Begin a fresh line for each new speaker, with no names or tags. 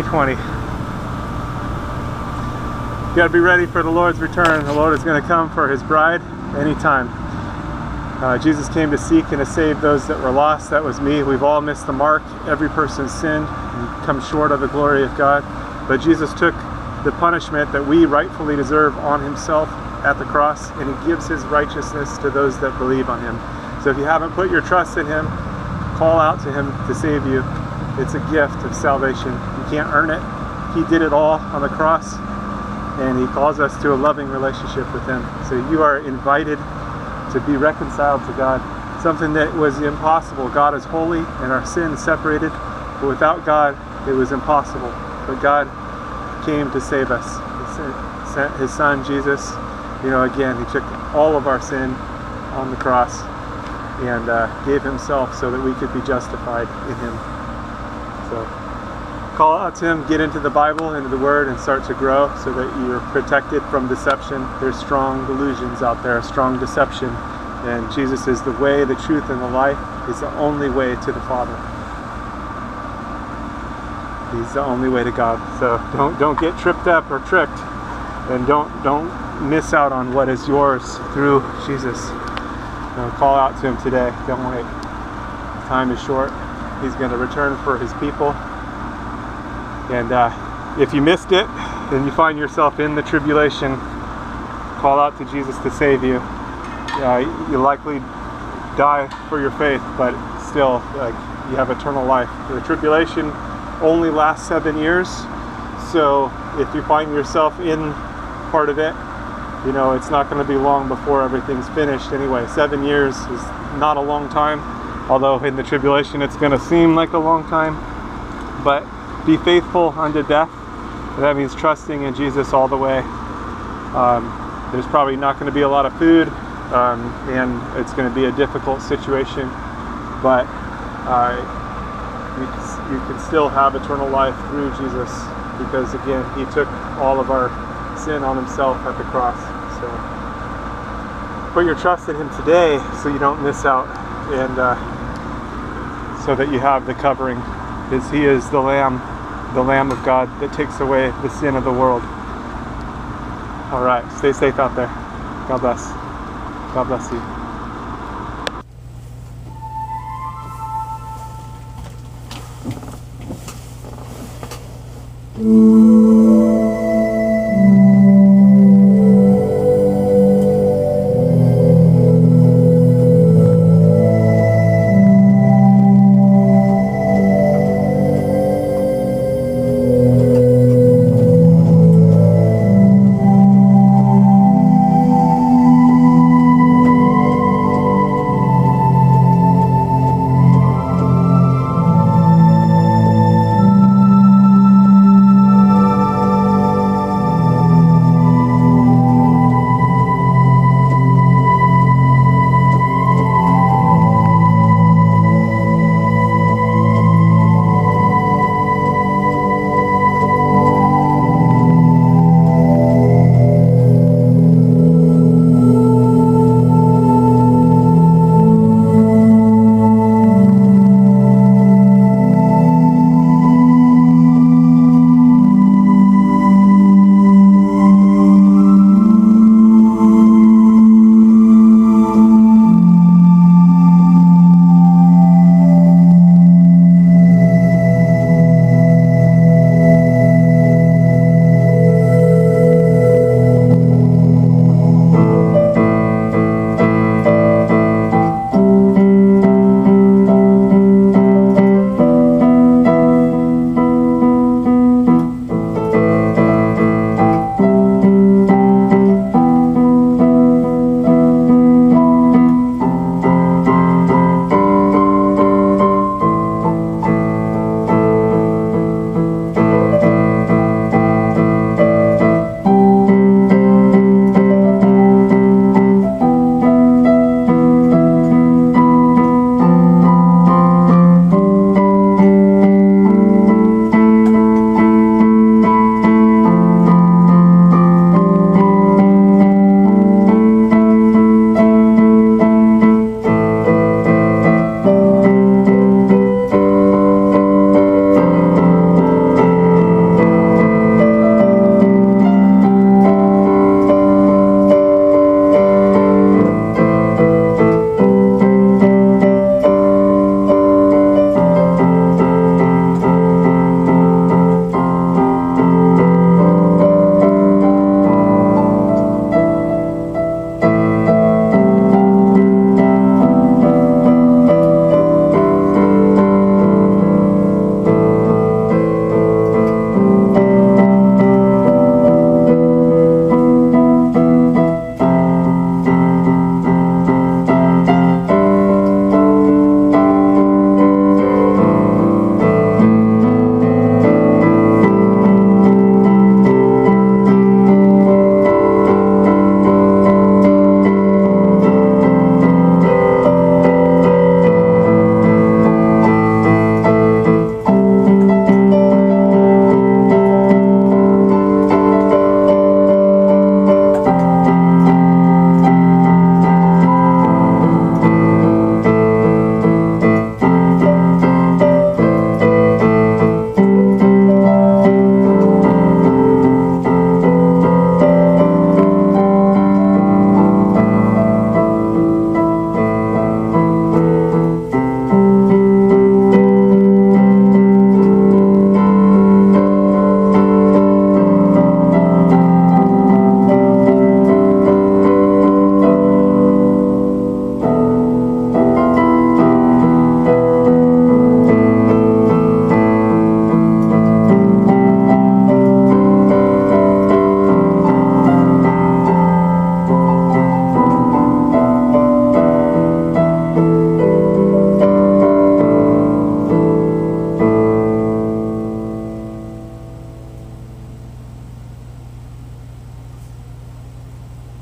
2020. You got to be ready for the Lord's return. The Lord is going to come for his bride anytime. Jesus came to seek and to save those that were lost. That was me. We've all missed the mark. Every person's sinned and come short of the glory of God. But Jesus took the punishment that we rightfully deserve on himself at the cross, and he gives his righteousness to those that believe on him. So if you haven't put your trust in him, call out to him to save you. It's a gift of salvation. You can't earn it. He did it all on the cross, and he calls us to a loving relationship with him. So you are invited to be reconciled to God, something that was impossible. God is holy and our sin separated, but without God it was impossible. But God came to save us. He sent his son Jesus. Again, he took all of our sin on the cross and gave himself so that we could be justified in him. So call out to him, get into the Bible, into the Word, and start to grow so that you're protected from deception. There's strong delusions out there, strong deception. And Jesus is the way, the truth, and the life. He's the only way to the Father. He's the only way to God. So don't get tripped up or tricked, and don't miss out on what is yours through Jesus. Call out to him today. Don't wait. Time is short. He's going to return for his people. And if you missed it and you find yourself in the tribulation, call out to Jesus to save you. You'll likely die for your faith, but still, you have eternal life. The tribulation only lasts 7 years, so if you find yourself in part of it, it's not going to be long before everything's finished anyway. 7 years is not a long time, although in the tribulation it's going to seem like a long time. But be faithful unto death. That means trusting in Jesus all the way. There's probably not going to be a lot of food, and it's going to be a difficult situation, but you can still have eternal life through Jesus, because again, he took all of our sin on himself at the cross. So put your trust in him today so you don't miss out, and so that you have the covering, because he is the Lamb of God that takes away the sin of the world. All right, stay safe out there. God bless. God bless you.